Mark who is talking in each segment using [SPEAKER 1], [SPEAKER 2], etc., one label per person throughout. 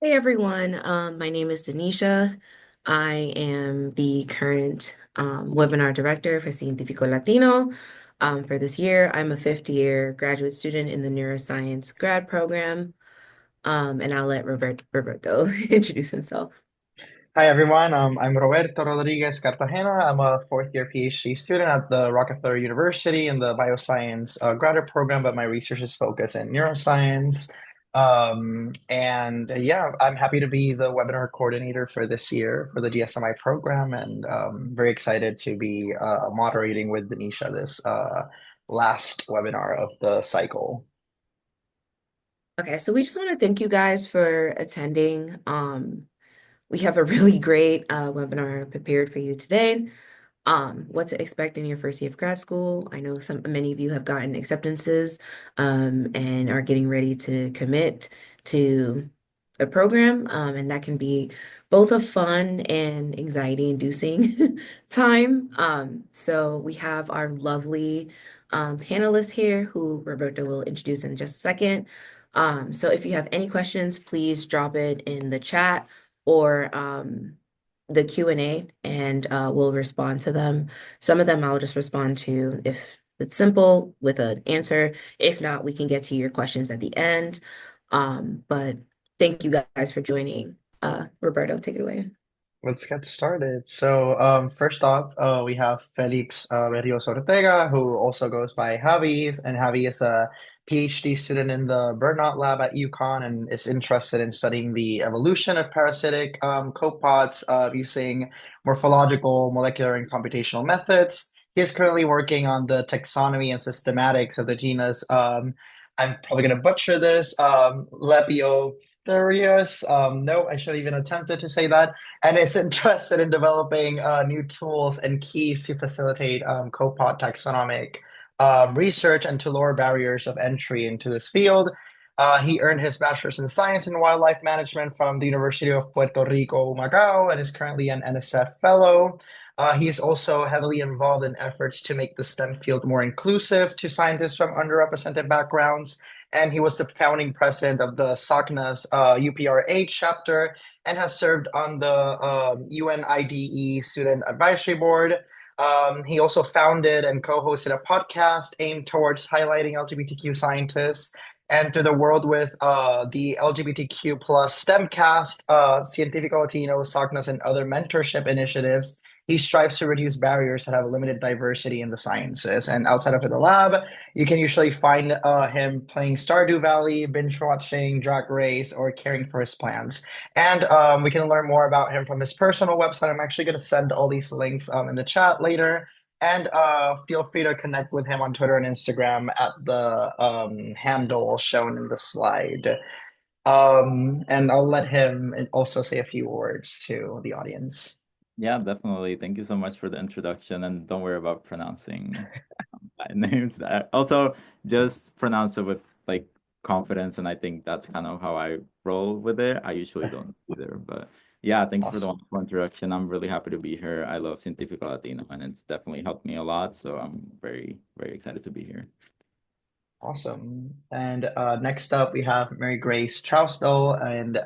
[SPEAKER 1] Hey everyone, my name is Denisha. I am the current webinar director for Cientifico Latino for this year. I'm a fifth year graduate student in the Neuroscience grad program, and I'll let Roberto introduce himself.
[SPEAKER 2] Hi everyone, I'm Roberto Rodriguez Cartagena. I'm a fourth year PhD student at the Rockefeller University in the bioscience graduate program, but my research is focused in neuroscience. And I'm happy to be the webinar coordinator for this year for the GSMI program, and very excited to be moderating with Denisha this last webinar of the cycle.
[SPEAKER 1] Okay, so we just want to thank you guys for attending. We have a really great webinar prepared for you today. What to expect in your first year of grad school. I know many of you have gotten acceptances and are getting ready to commit to a program, and that can be both a fun and anxiety-inducing time. So we have our lovely panelists here who Roberto will introduce in just a second. So if you have any questions, please drop it in the chat or the Q&A and we'll respond to them. Some of them I'll just respond to if it's simple with an answer. If not, we can get to your questions at the end. But thank you guys for joining. Roberto, take it away.
[SPEAKER 2] Let's get started. First off, we have Felix Berrios Ortega, who also goes by Javi, and Javi is a PhD student in the Burnout Lab at UConn and is interested in studying the evolution of parasitic copepods using morphological, molecular, and computational methods. He is currently working on the taxonomy and systematics of the genus. I'm probably going to butcher this. Lepiotherius. No, I shouldn't even attempted to say that, and is interested in developing new tools and keys to facilitate copod taxonomic research and to lower barriers of entry into this field. He earned his bachelor's in science and wildlife management from the University of Puerto Rico, Macau, and is currently an NSF fellow. He is also heavily involved in efforts to make the STEM field more inclusive to scientists from underrepresented backgrounds. And he was the founding president of the SOCNAS UPRH chapter and has served on the UNIDE Student Advisory Board. He also founded and co-hosted a podcast aimed towards highlighting LGBTQ scientists and through the world with the LGBTQ plus STEMcast, Cientifico Latino, SOCNAS, and other mentorship initiatives. He strives to reduce barriers that have limited diversity in the sciences. And outside of the lab, you can usually find him playing Stardew Valley, binge watching Drag Race, or caring for his plants. And we can learn more about him from his personal website. I'm actually going to send all these links in the chat later. And feel free to connect with him on Twitter and Instagram at the handle shown in the slide. And I'll let him also say a few words to the audience.
[SPEAKER 3] Yeah, definitely. Thank you so much for the introduction, and don't worry about pronouncing my names. Also, just pronounce it with like confidence, and I think that's kind of how I roll with it. I usually don't either, but yeah, thank you for the
[SPEAKER 2] Awesome.
[SPEAKER 3] wonderful introduction. I'm really happy to be here. I love Cientifico Latino, and it's definitely helped me a lot. So I'm very, very excited to be here.
[SPEAKER 2] Awesome. And next up, we have Marygrace Trousdell, and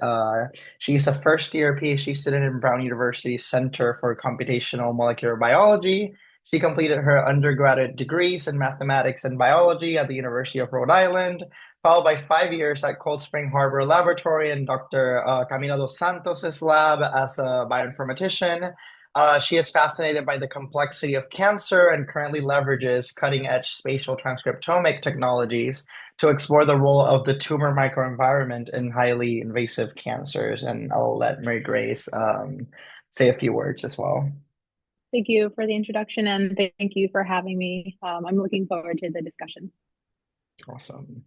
[SPEAKER 2] she's a first year PhD student in Brown University's Center for Computational Molecular Biology. She completed her undergraduate degrees in mathematics and biology at the University of Rhode Island, followed by 5 years at Cold Spring Harbor Laboratory in Dr. Camilo dos Santos's lab as a bioinformatician. She is fascinated by the complexity of cancer and currently leverages cutting edge spatial transcriptomic technologies to explore the role of the tumor microenvironment in highly invasive cancers. And I'll let Mary Grace say a few words as well.
[SPEAKER 4] Thank you for the introduction and thank you for having me. I'm looking forward to the discussion.
[SPEAKER 2] Awesome.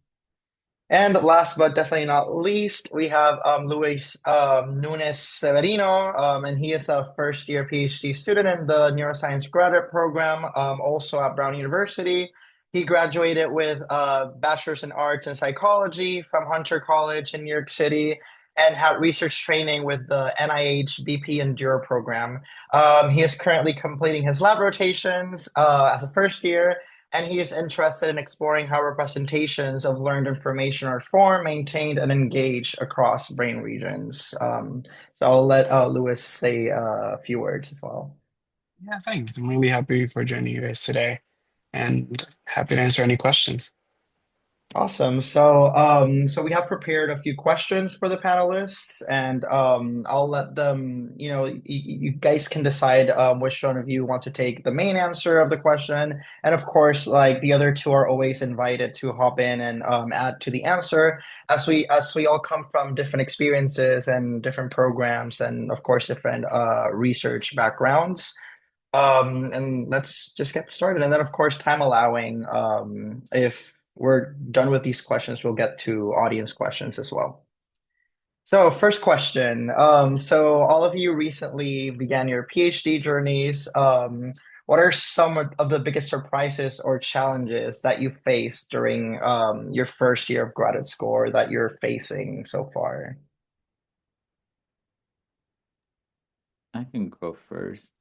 [SPEAKER 2] And last but definitely not least, we have Lewis Nunez Severino, and he is a first year PhD student in the Neuroscience graduate program, also at Brown University. He graduated with a bachelor's in arts and psychology from Hunter College in New York City and had research training with the NIH BP Endure program. He is currently completing his lab rotations as a first year, and he is interested in exploring how representations of learned information are formed, maintained, and engaged across brain regions. So I'll let Lewis say a few words as well.
[SPEAKER 5] Yeah, thanks. I'm really happy for joining you guys today and happy to answer any questions.
[SPEAKER 2] Awesome. So we have prepared a few questions for the panelists, and I'll let them, you guys can decide which one of you wants to take the main answer of the question. And of course, like the other two are always invited to hop in and add to the answer as we all come from different experiences and different programs and of course different research backgrounds. And let's just get started. And then, of course, time allowing, if we're done with these questions, we'll get to audience questions as well. So, first question. So all of you recently began your PhD journeys. What are some of the biggest surprises or challenges that you faced during your first year of graduate school or that you're facing so far?
[SPEAKER 3] I can go first.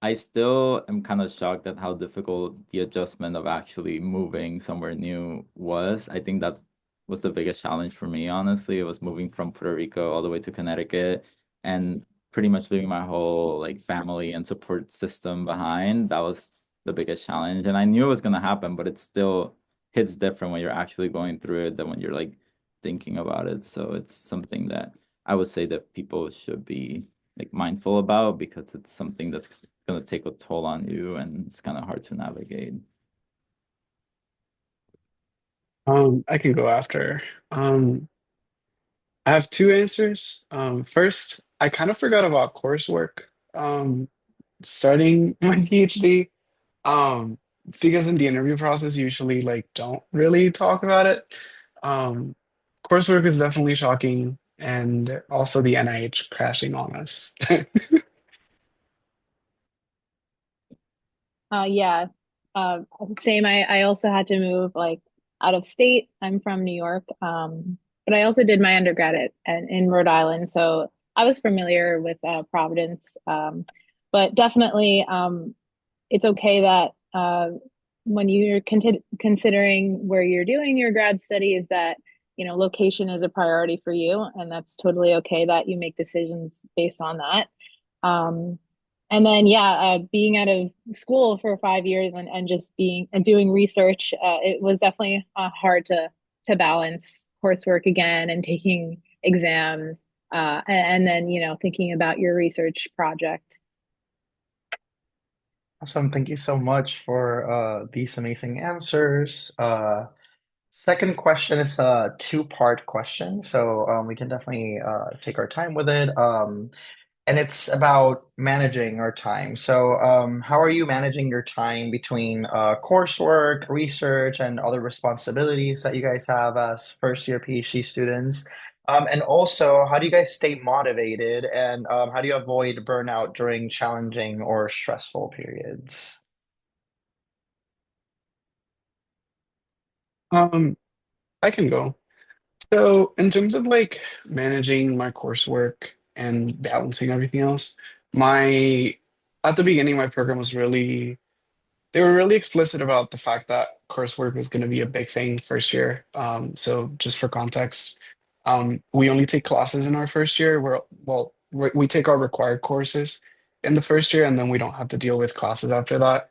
[SPEAKER 3] I still am kind of shocked at how difficult the adjustment of actually moving somewhere new was. I think that was the biggest challenge for me, honestly. It was moving from Puerto Rico all the way to Connecticut and pretty much leaving my whole like family and support system behind. That was the biggest challenge. And I knew it was gonna happen, but it still hits different when you're actually going through it than when you're like thinking about it. So it's something that I would say that people should be like mindful about because it's something that's going to take a toll on you and it's kind of hard to navigate.
[SPEAKER 5] I can go after. I have two answers. First, I kind of forgot about coursework. Um, Starting my PhD. Um, because in the interview process, usually like don't really talk about it. Um, Coursework is definitely shocking, and also the NIH crashing on us.
[SPEAKER 4] Yeah, uh, same. I also had to move like out of state. I'm from New York, but I also did my undergrad in Rhode Island, so I was familiar with Providence. But definitely, it's okay that when you're considering where you're doing your grad studies, that location is a priority for you, and that's totally okay that you make decisions based on that. Um, and then, yeah, being out of school for 5 years and just being and doing research, it was definitely hard to balance coursework again and taking exams, and then thinking about your research project.
[SPEAKER 2] Awesome. Thank you so much for these amazing answers. Second question is a two-part question, so we can definitely take our time with it. And it's about managing our time. So, how are you managing your time between coursework, research, and other responsibilities that you guys have as first-year PhD students? And also, how do you guys stay motivated, and how do you avoid burnout during challenging or stressful periods?
[SPEAKER 5] Um, I can go. So, in terms of like managing my coursework and balancing everything else, my at the beginning, my program was really they were really explicit about the fact that coursework was going to be a big thing first year. So, just for context, we only take classes in our first year. We take our required courses in the first year, and then we don't have to deal with classes after that.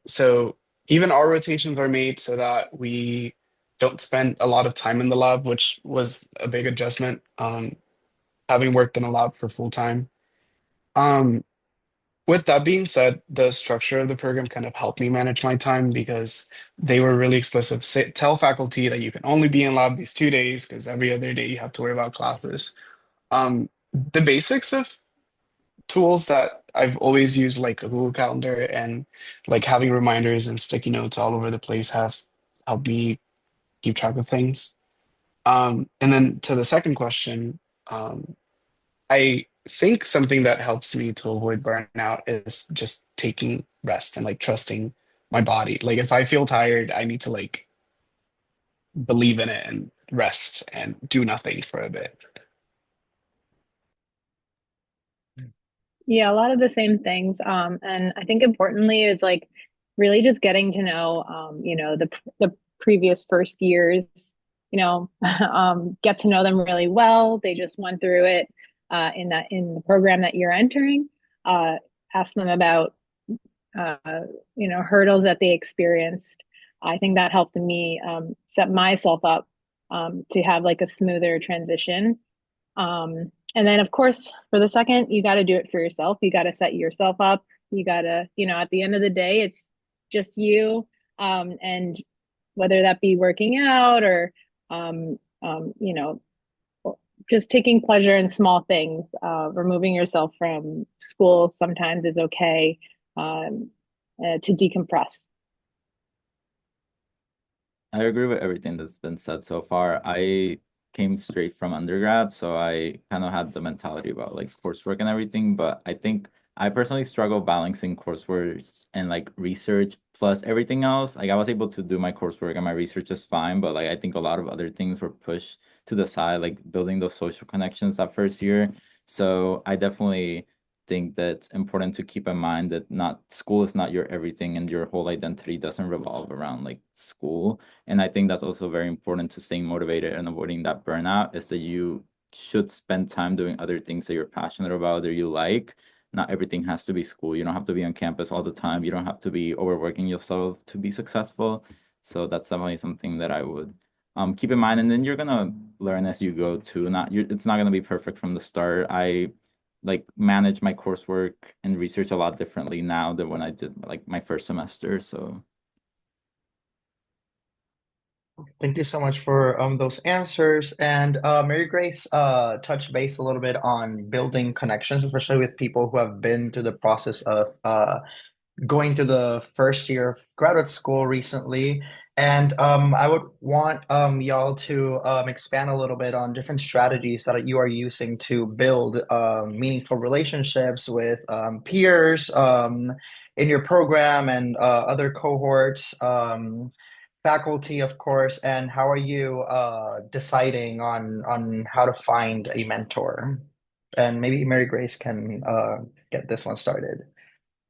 [SPEAKER 5] So even our rotations are made so that we don't spend a lot of time in the lab, which was a big adjustment, having worked in a lab for full time. Um, with that being said, the structure of the program kind of helped me manage my time because they were really explicit. Tell faculty that you can only be in lab these 2 days because every other day you have to worry about classes. The basics of tools that I've always used, like a Google Calendar and like having reminders and sticky notes all over the place, have helped me keep track of things. And then to the second question, I think something that helps me to avoid burnout is just taking rest and like trusting my body. Like if I feel tired, I need to like believe in it and rest and do nothing for a bit.
[SPEAKER 4] Yeah, a lot of the same things. And I think importantly is like really just getting to know, the previous first years, get to know them really well. They just went through it in the program that you're entering. Uh, Ask them about uh, hurdles that they experienced. I think that helped me set myself up to have like a smoother transition. And then, of course, for the second, you got to do it for yourself. You got to set yourself up. You got to, at the end of the day, it's just you. And whether that be working out or, um, um, you know, just taking pleasure in small things, removing yourself from school sometimes is okay to decompress.
[SPEAKER 3] I agree with everything that's been said so far. I came straight from undergrad, so I kind of had the mentality about like coursework and everything, but I think I personally struggle balancing coursework and like research plus everything else. Like I was able to do my coursework and my research just fine, but like I think a lot of other things were pushed to the side, like building those social connections that first year. So I definitely think that's important to keep in mind that not school is not your everything and your whole identity doesn't revolve around like school. And I think that's also very important to staying motivated and avoiding that burnout is that you should spend time doing other things that you're passionate about or you like. Not everything has to be school. You don't have to be on campus all the time. You don't have to be overworking yourself to be successful. So that's definitely something that I would keep in mind. And then you're gonna learn as you go too. It's not gonna be perfect from the start. I like manage my coursework and research a lot differently now than when I did like my first semester. So
[SPEAKER 2] Thank you so much for those answers. And Mary Grace touched base a little bit on building connections, especially with people who have been through the process of going through the first year of graduate school recently. And I would want y'all to expand a little bit on different strategies that you are using to build meaningful relationships with peers in your program and other cohorts. Faculty, of course, and how are you deciding on how to find a mentor? And maybe Mary Grace can get this one started.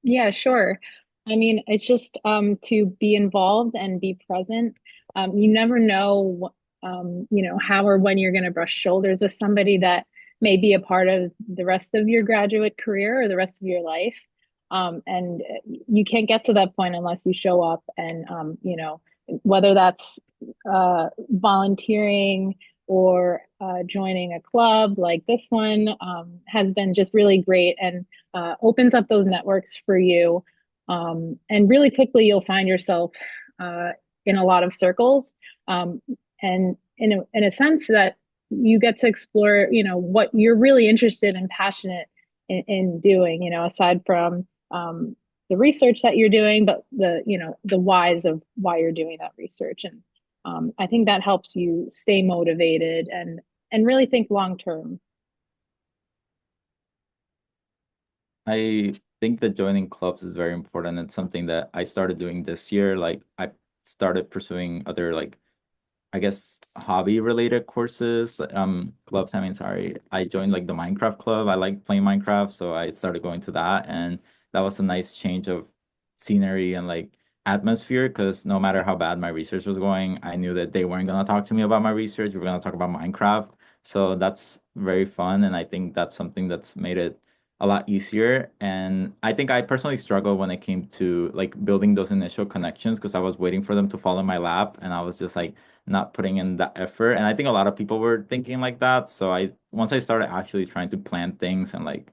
[SPEAKER 4] Yeah, sure. I mean, it's just to be involved and be present. You never know, how or when you're going to brush shoulders with somebody that may be a part of the rest of your graduate career or the rest of your life. And you can't get to that point unless you show up and, whether that's volunteering or joining a club like this one has been just really great and opens up those networks for you. And really quickly, you'll find yourself uh, in a lot of circles. And in a sense that you get to explore, what you're really interested and passionate in doing, aside from the research that you're doing, but the whys of why you're doing that research. And I think that helps you stay motivated and really think long term.
[SPEAKER 3] I think that joining clubs is very important. It's something that I started doing this year. Like I started pursuing other like I guess hobby related courses. Clubs, I mean, sorry. I joined like the Minecraft club. I like playing Minecraft, so I started going to that and that was a nice change of scenery and like atmosphere because no matter how bad my research was going, I knew that they weren't gonna talk to me about my research. We were gonna talk about Minecraft. So that's very fun and I think that's something that's made it a lot easier. And I think I personally struggled when it came to like building those initial connections because I was waiting for them to fall in my lap and I was just like not putting in that effort. And I think a lot of people were thinking like that. So I once I started actually trying to plan things and like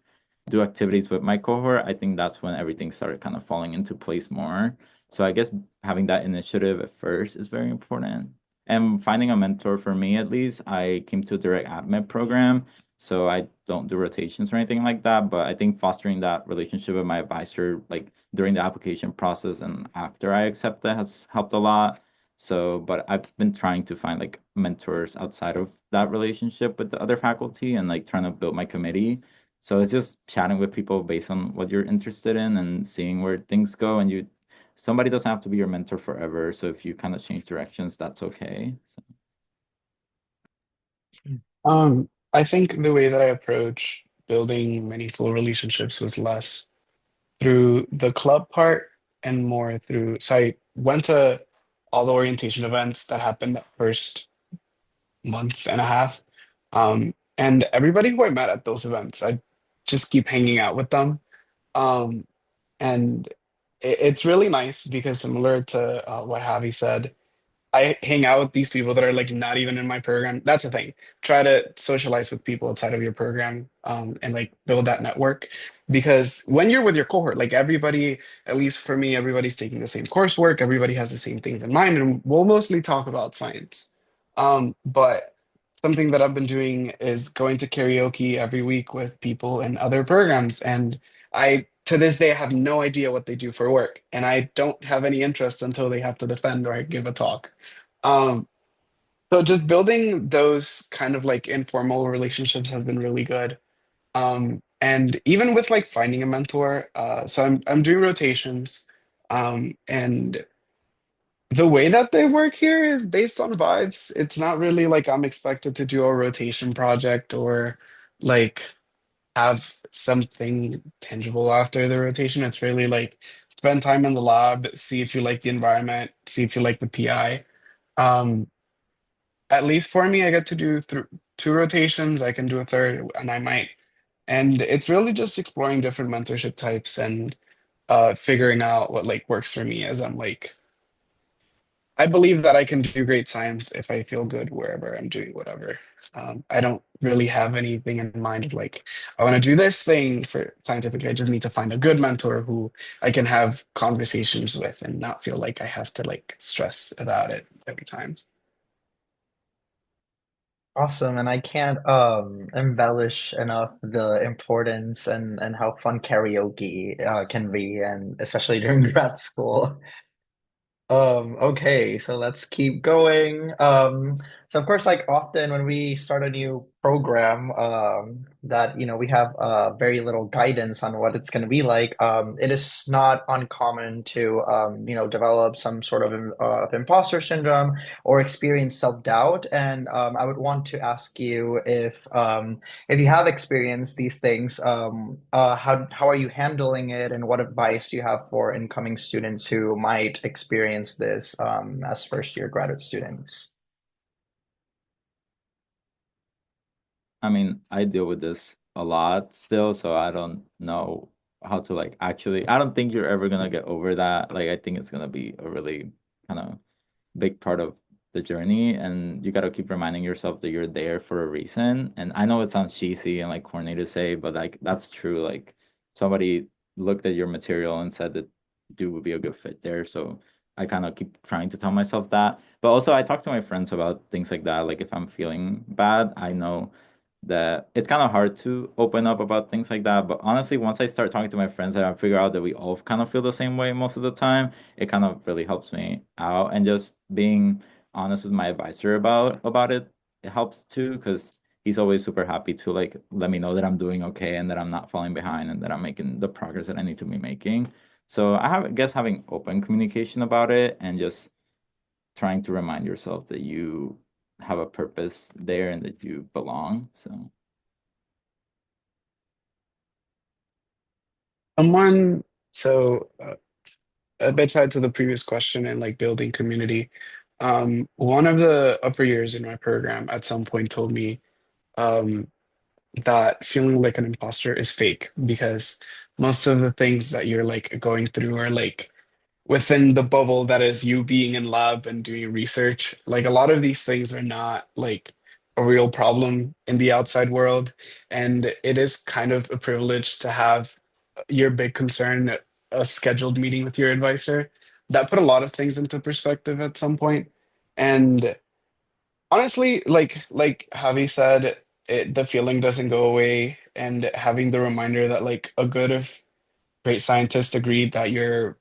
[SPEAKER 3] do activities with my cohort, I think that's when everything started kind of falling into place more. So I guess having that initiative at first is very important. And finding a mentor for me at least, I came to a direct admit program. So I don't do rotations or anything like that. But I think fostering that relationship with my advisor, like during the application process and after I accept that has helped a lot. So, but I've been trying to find like mentors outside of that relationship with the other faculty and like trying to build my committee. So it's just chatting with people based on what you're interested in and seeing where things go. And somebody doesn't have to be your mentor forever. So if you kind of change directions, that's okay. So.
[SPEAKER 5] I think the way that I approach building meaningful relationships was less through the club part and more through. So I went to all the orientation events that happened that first month and a half. And everybody who I met at those events, I just keep hanging out with them. Um, and it's really nice because similar to what Javi said, I hang out with these people that are like not even in my program. That's the thing. Try to socialize with people outside of your program, and like build that network. Because when you're with your cohort, like everybody, at least for me, everybody's taking the same coursework, everybody has the same things in mind, and we'll mostly talk about science. But something that I've been doing is going to karaoke every week with people in other programs. And I, to this day, have no idea what they do for work. And I don't have any interest until they have to defend or give a talk. Um, so just building those kind of like informal relationships has been really good. And even with like finding a mentor, so I'm doing rotations, and the way that they work here is based on vibes. It's not really like I'm expected to do a rotation project or like have something tangible after the rotation. It's really like spend time in the lab, see if you like the environment, see if you like the PI. Um, at least for me, I get to do two rotations. I can do a third, and I might. And it's really just exploring different mentorship types and figuring out what like works for me as I'm like I believe that I can do great science if I feel good wherever I'm doing whatever. I don't really have anything in mind of like, I want to do this thing for scientifically. I just need to find a good mentor who I can have conversations with and not feel like I have to like stress about it every time.
[SPEAKER 2] Awesome, and I can't embellish enough the importance and how fun karaoke can be, and especially during grad school. Okay, so let's keep going. So of course, like often when we start a new program, that we have very little guidance on what it's going to be like. It is not uncommon to develop some sort of imposter syndrome or experience self-doubt. And I would want to ask you if you have experienced these things, how are you handling it, and what advice do you have for incoming students who might experience this as first year graduate students?
[SPEAKER 3] I mean, I deal with this a lot still, so I don't know how to like actually, I don't think you're ever gonna get over that. Like, I think it's gonna be a really kind of big part of the journey, and you gotta keep reminding yourself that you're there for a reason. And I know it sounds cheesy and like corny to say, but like that's true. Like somebody looked at your material and said that dude would be a good fit there. So I kind of keep trying to tell myself that. But also I talk to my friends about things like that. Like if I'm feeling bad, I know that it's kind of hard to open up about things like that. But honestly, once I start talking to my friends and I figure out that we all kind of feel the same way most of the time, it kind of really helps me out. And just being honest with my advisor about it, it helps too, because he's always super happy to like let me know that I'm doing okay and that I'm not falling behind and that I'm making the progress that I need to be making. So I guess having open communication about it and just trying to remind yourself that you have a purpose there and that you belong. So
[SPEAKER 5] Someone, so a bit tied to the previous question and like building community. One of the upper years in my program at some point told me, um, that feeling like an imposter is fake because most of the things that you're like going through are like within the bubble that is you being in lab and doing research. Like a lot of these things are not like a real problem in the outside world. And it is kind of a privilege to have your big concern, a scheduled meeting with your advisor. That put a lot of things into perspective at some point. And honestly, like Javi said, the feeling doesn't go away. And having the reminder that like a good of great scientists agreed that you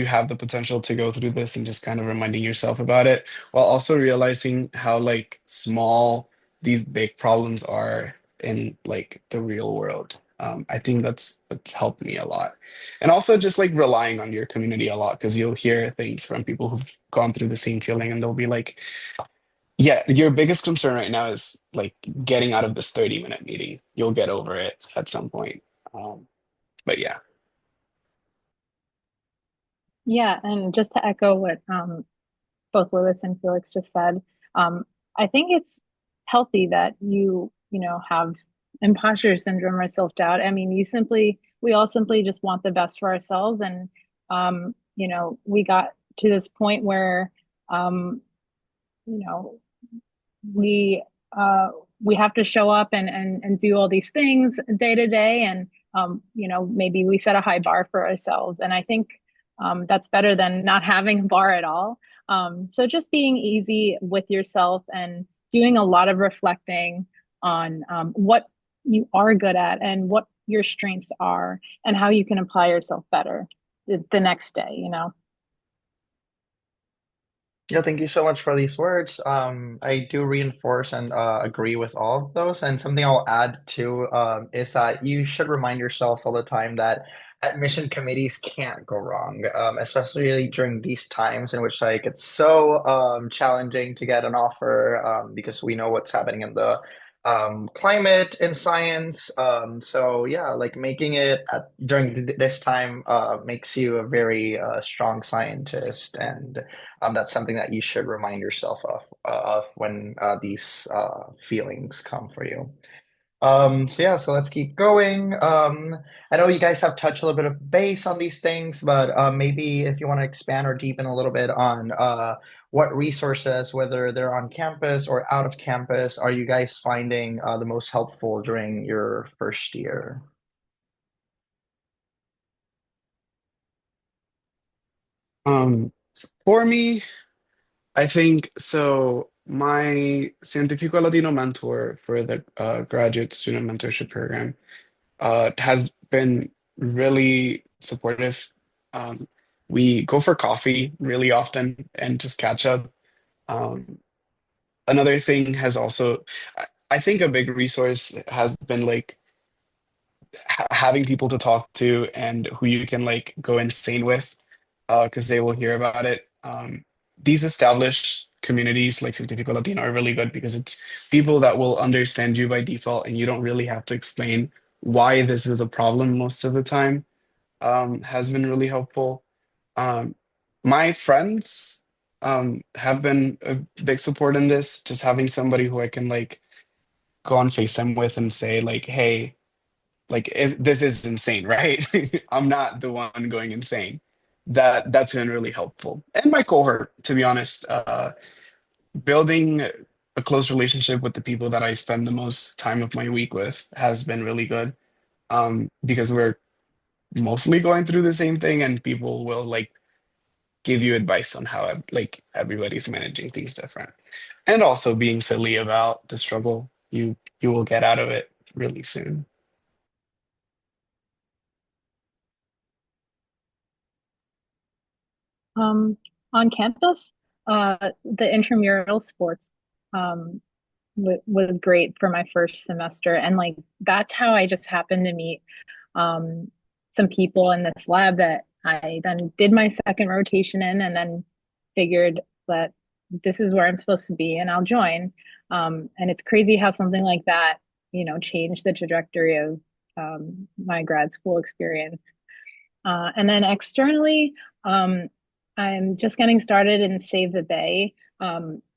[SPEAKER 5] have the potential to go through this and just kind of reminding yourself about it while also realizing how like small these big problems are in like the real world. I think that's helped me a lot. And also just like relying on your community a lot because you'll hear things from people who've gone through the same feeling and they'll be like, Yeah, your biggest concern right now is like getting out of this 30-minute meeting. You'll get over it at some point. But yeah.
[SPEAKER 4] Yeah, and just to echo what both Lewis and Felix just said, I think it's healthy that you know, have imposter syndrome or self-doubt. I mean, we all simply just want the best for ourselves. And, you know, we got to this point where, you know, we uh we have to show up and do all these things day to day, and you know, maybe we set a high bar for ourselves, and I think that's better than not having a bar at all. So just being easy with yourself and doing a lot of reflecting on what you are good at and what your strengths are and how you can apply yourself better the next day, you know.
[SPEAKER 2] Yeah, thank you so much for these words. I do reinforce and agree with all of those. And something I'll add too is that you should remind yourselves all the time that admission committees can't go wrong, especially during these times in which like it's so challenging to get an offer because we know what's happening in the climate in science. So yeah, like making it during this time makes you a very strong scientist, and that's something that you should remind yourself of when these feelings come for you. So yeah, so let's keep going. I know you guys have touched a little bit of base on these things, but maybe if you want to expand or deepen a little bit on what resources, whether they're on campus or out of campus, are you guys finding the most helpful during your first year?
[SPEAKER 5] Um, for me, I think so. My Cientifico Latino mentor for the graduate student mentorship program has been really supportive. Um, we go for coffee really often and just catch up. Um, Another thing has also, I think a big resource has been like having people to talk to and who you can like go insane with, because they will hear about it. These established communities like Cientifico Latino are really good because it's people that will understand you by default, and you don't really have to explain why this is a problem most of the time. Has been really helpful. Um, my friends have been a big support in this, just having somebody who I can like go on FaceTime with and say like, hey, this is insane, right? I'm not the one going insane. That's been really helpful. And my cohort, to be honest, building a close relationship with the people that I spend the most time of my week with has been really good. Because we're mostly going through the same thing, and people will like give you advice on how like everybody's managing things different. And also being silly about the struggle. You will get out of it really soon.
[SPEAKER 4] Um, on campus, the intramural sports um, was great for my first semester, and like that's how I just happened to meet um, some people in this lab that I then did my second rotation in, and then figured that this is where I'm supposed to be, and I'll join. And it's crazy how something like that, you know, changed the trajectory of my grad school experience. And then externally, um, I'm just getting started in Save the Bay.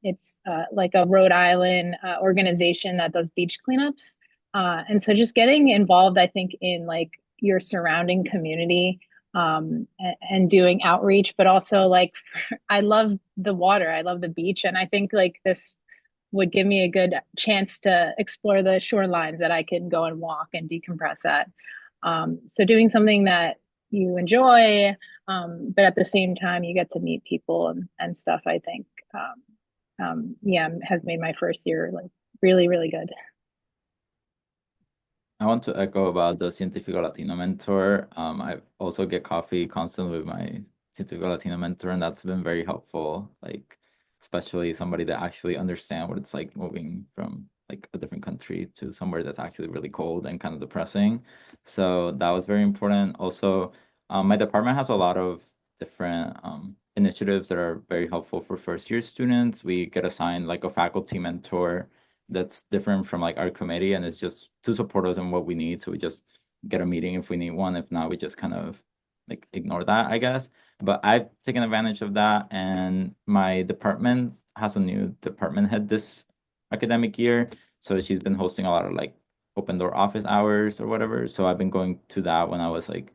[SPEAKER 4] It's like a Rhode Island organization that does beach cleanups. And so just getting involved, I think, in like your surrounding community and doing outreach, but also like I love the water, I love the beach. And I think like this would give me a good chance to explore the shorelines that I can go and walk and decompress at. So doing something that you enjoy, but at the same time you get to meet people and stuff, I think yeah, has made my first year like really, really good.
[SPEAKER 3] I want to echo about the Cientifico Latino mentor. I also get coffee constantly with my Cientifico Latino mentor, and that's been very helpful. Like, especially somebody that actually understand what it's like moving from like a different country to somewhere that's actually really cold and kind of depressing. So that was very important. Also, my department has a lot of different initiatives that are very helpful for first year students. We get assigned like a faculty mentor that's different from like our committee, and it's just to support us in what we need. So we just get a meeting if we need one. If not, we just kind of like ignore that, I guess. But I've taken advantage of that, and my department has a new department head this academic year. So she's been hosting a lot of like open door office hours or whatever. So I've been going to that when I was like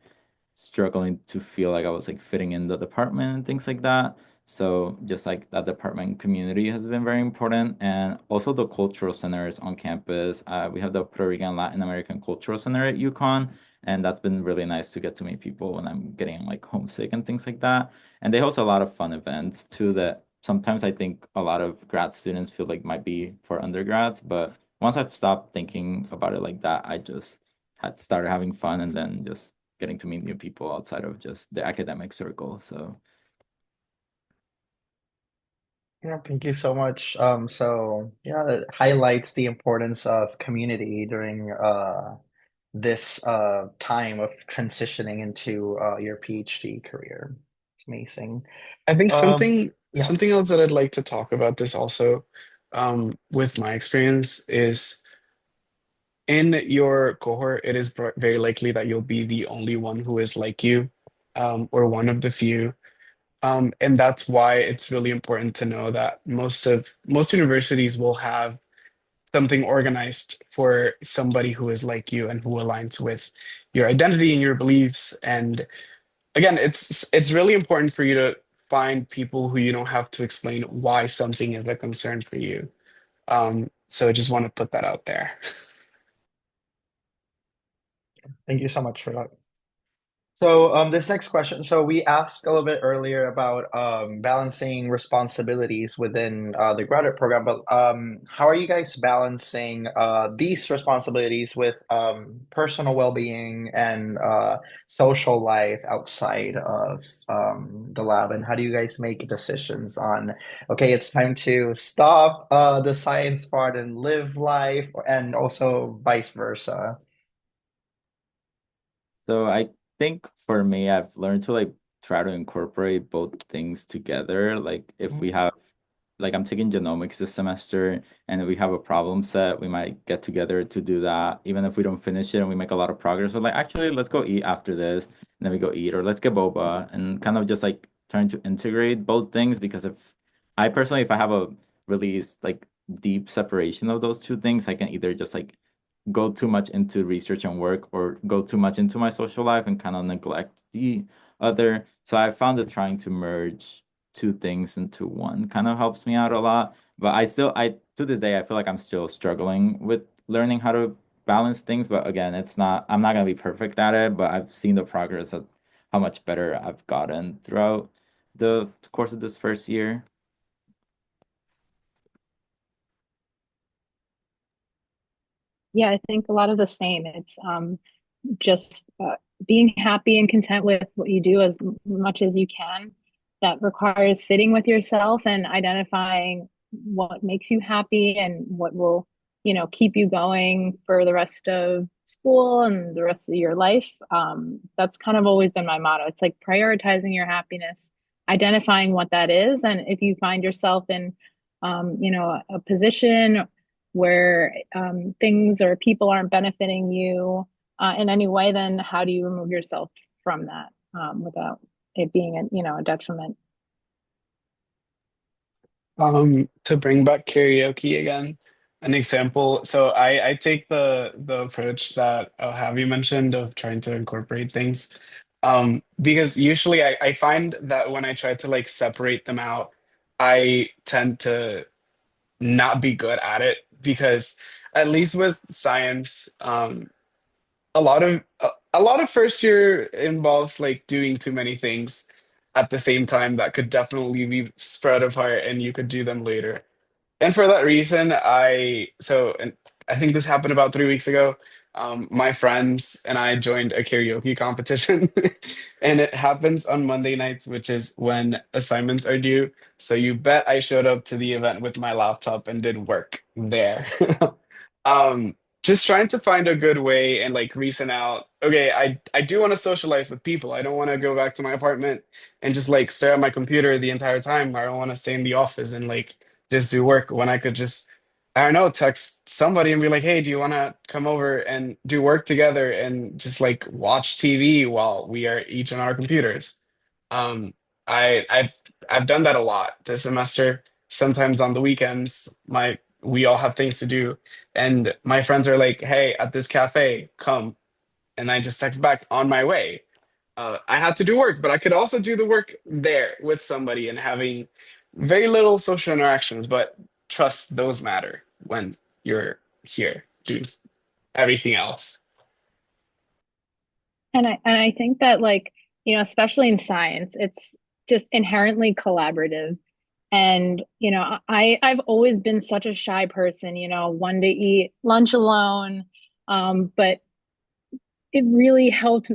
[SPEAKER 3] struggling to feel like I was like fitting in the department and things like that. So just like that department community has been very important, and also the cultural centers on campus. We have the Puerto Rican Latin American Cultural Center at UConn, and that's been really nice to get to meet people when I'm getting like homesick and things like that. And they host a lot of fun events too that sometimes I think a lot of grad students feel like might be for undergrads, but once I've stopped thinking about it like that, I just had started having fun and then just getting to meet new people outside of just the academic circle. So
[SPEAKER 2] Yeah, thank you so much. So yeah, it highlights the importance of community during this time of transitioning into your PhD career. It's amazing.
[SPEAKER 5] I think
[SPEAKER 2] Um, yeah,
[SPEAKER 5] something else that I'd like to talk about this also, with my experience is in your cohort, it is very likely that you'll be the only one who is like you, or one of the few. And that's why it's really important to know that most universities will have something organized for somebody who is like you and who aligns with your identity and your beliefs. And again, it's really important for you to find people who you don't have to explain why something is a concern for you. So I just want to put that out there.
[SPEAKER 2] thank you so much for that. So this next question, so we asked a little bit earlier about balancing responsibilities within the graduate program, but how are you guys balancing these responsibilities with personal well-being and social life outside of the lab? And how do you guys make decisions on, okay, it's time to stop the science part and live life, and also vice versa?
[SPEAKER 3] so I think for me, I've learned to like try to incorporate both things together. Like if we have like I'm taking genomics this semester and if we have a problem set, we might get together to do that. Even if we don't finish it and we make a lot of progress, we're like, actually, let's go eat after this. And then we go eat, or let's get boba, and kind of just like trying to integrate both things. Because if I personally, if I have a really like deep separation of those two things, I can either just like go too much into research and work or go too much into my social life and kind of neglect the other. So I found that trying to merge two things into one kind of helps me out a lot. But I to this day, I feel like I'm still struggling with learning how to balance things. But again, I'm not gonna be perfect at it, but I've seen the progress of how much better I've gotten throughout the course of this first year.
[SPEAKER 4] Yeah, I think a lot of the same. It's just being happy and content with what you do as much as you can. That requires sitting with yourself and identifying what makes you happy and what will, keep you going for the rest of school and the rest of your life. That's kind of always been my motto. It's like prioritizing your happiness, identifying what that is, and if you find yourself in, a position where things or people aren't benefiting you in any way, then how do you remove yourself from that without it being a detriment?
[SPEAKER 5] To bring back karaoke again, an example. So I take the approach that Javi mentioned of trying to incorporate things. Because usually I find that when I try to like separate them out, I tend to not be good at it because at least with science, a lot of first year involves like doing too many things at the same time that could definitely be spread apart and you could do them later. And for that reason, and I think this happened about 3 weeks ago. My friends and I joined a karaoke competition, and it happens on Monday nights, which is when assignments are due. So you bet I showed up to the event with my laptop and did work there. Um, just trying to find a good way and like reason out, okay, I do want to socialize with people. I don't want to go back to my apartment and just like stare at my computer the entire time. I don't want to stay in the office and like just do work when I could just, I don't know, text somebody and be like, hey, do you want to come over and do work together and just like watch TV while we are each on our computers? Um, I've done that a lot this semester. Sometimes on the weekends, my we all have things to do, and my friends are like, "Hey, at this cafe, come," and I just text back on my way. I had to do work, but I could also do the work there with somebody and having very little social interactions. But trust, those matter when you're here doing everything else.
[SPEAKER 4] And I think that like, especially in science, it's just inherently collaborative. And, I've always been such a shy person, one to eat lunch alone. But it really helped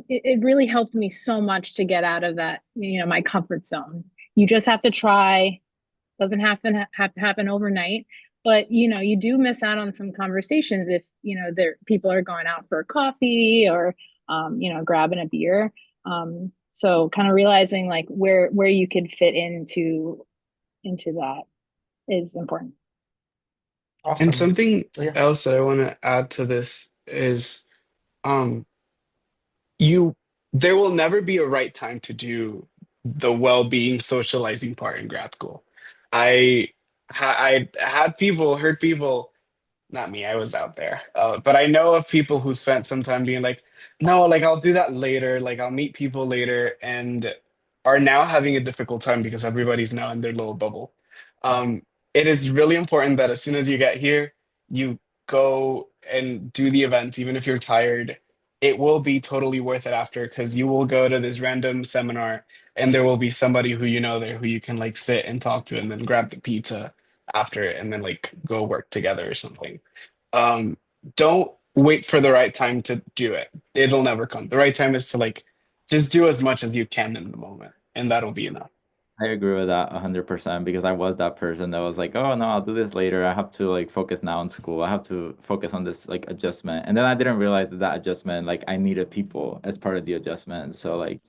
[SPEAKER 4] me so much to get out of that, my comfort zone. You just have to try. Doesn't have to happen overnight, but you do miss out on some conversations if there people are going out for a coffee or grabbing a beer. So kind of realizing like where you could fit into that is important.
[SPEAKER 5] And
[SPEAKER 2] Awesome.
[SPEAKER 5] something
[SPEAKER 2] So yeah.
[SPEAKER 5] else that I want to add to this is, um, you there will never be a right time to do the well-being socializing part in grad school. I had people, heard people, not me, I was out there. But I know of people who spent some time being like, no, like I'll do that later, like I'll meet people later, and are now having a difficult time because everybody's now in their little bubble. Um, it is really important that as soon as you get here, you go and do the events, even if you're tired. It will be totally worth it after because you will go to this random seminar and there will be somebody who you know there who you can like sit and talk to and then grab the pizza after it and then like go work together or something. um, don't wait for the right time to do it. It'll never come. The right time is to like just do as much as you can in the moment, and that'll be enough.
[SPEAKER 3] I agree with that 100% because I was that person that was like, oh no, I'll do this later. I have to like focus now in school. I have to focus on this like adjustment. And then I didn't realize that that adjustment, like I needed people as part of the adjustment. So like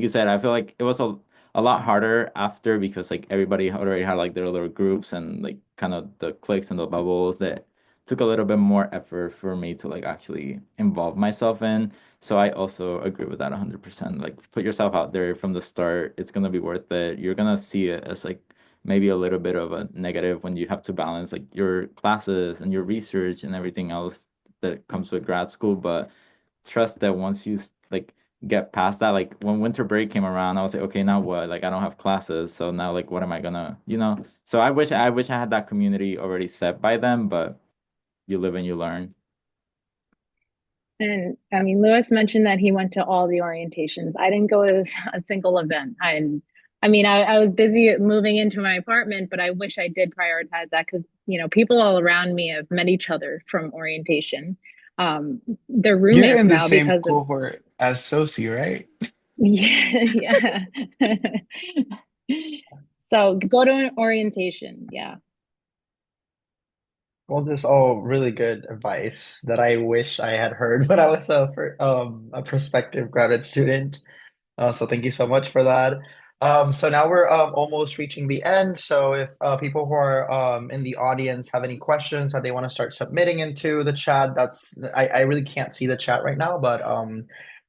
[SPEAKER 3] you said, I feel like it was a lot harder after because like everybody already had like their little groups and like kind of the cliques and the bubbles that took a little bit more effort for me to like actually involve myself in. So I also agree with that 100%. Like put yourself out there from the start. It's gonna be worth it. You're gonna see it as like maybe a little bit of a negative when you have to balance like your classes and your research and everything else that comes with grad school. But trust that once you like get past that, like when winter break came around, I was like, okay, now what? Like I don't have classes, so now like what am I gonna, So I wish I had that community already set by then, but you live and you learn.
[SPEAKER 4] And I mean, Lewis mentioned that he went to all the orientations. I didn't go to a single event. I mean, I was busy moving into my apartment, but I wish I did prioritize that because, people all around me have met each other from orientation. They're
[SPEAKER 5] You're
[SPEAKER 4] roommates
[SPEAKER 5] in the
[SPEAKER 4] now
[SPEAKER 5] same
[SPEAKER 4] because of,
[SPEAKER 5] cohort as Soci, right?
[SPEAKER 4] yeah, yeah. So go to an orientation. Yeah.
[SPEAKER 2] Well, this is all really good advice that I wish I had heard when I was a prospective graduate student. So thank you so much for that. So now we're almost reaching the end. So if people who are in the audience have any questions that they want to start submitting into the chat, I really can't see the chat right now, but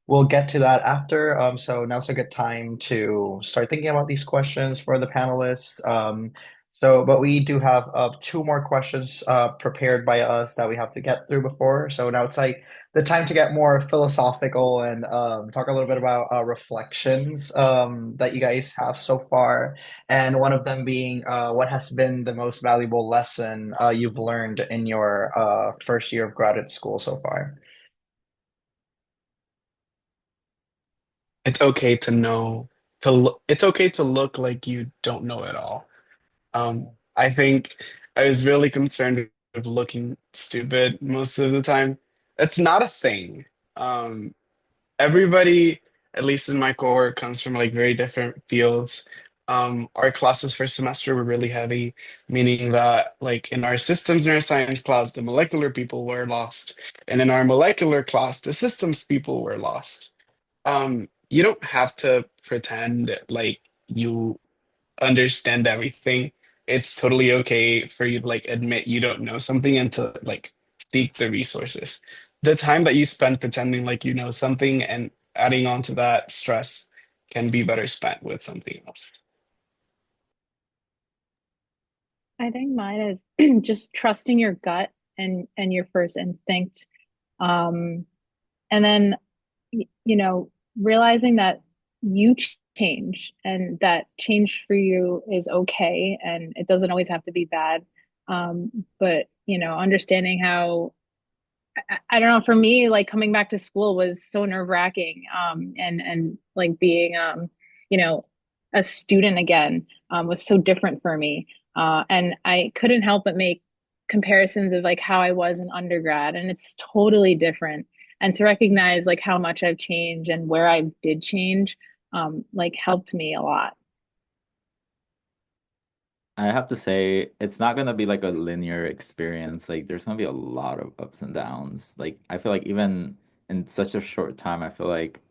[SPEAKER 2] we'll get to that after. So now's a good time to start thinking about these questions for the panelists. But we do have two more questions prepared by us that we have to get through before. So now it's like the time to get more philosophical and talk a little bit about reflections that you guys have so far. And one of them being what has been the most valuable lesson you've learned in your first year of graduate school so far.
[SPEAKER 5] It's okay to know to look. It's okay to look like you don't know it all. I think I was really concerned with looking stupid most of the time. That's not a thing. Everybody, at least in my cohort, comes from like very different fields. Our classes first semester were really heavy, meaning that like in our systems neuroscience class, the molecular people were lost, and in our molecular class, the systems people were lost. You don't have to pretend like you understand everything. It's totally okay for you to like admit you don't know something and to like seek the resources. The time that you spend pretending like you know something and adding on to that stress can be better spent with something else.
[SPEAKER 4] I think mine is just trusting your gut and your first instinct. Um, and then realizing that you change and that change for you is okay and it doesn't always have to be bad. But understanding how I don't know, for me, like coming back to school was so nerve-wracking. And like being you know, a student again, was so different for me. And I couldn't help but make comparisons of like how I was in undergrad, and it's totally different. And to recognize like how much I've changed and where I did change, like helped me a lot.
[SPEAKER 3] I have to say, it's not gonna be like a linear experience. Like, there's gonna be a lot of ups and downs. Like, I feel like even in such a short time, I feel like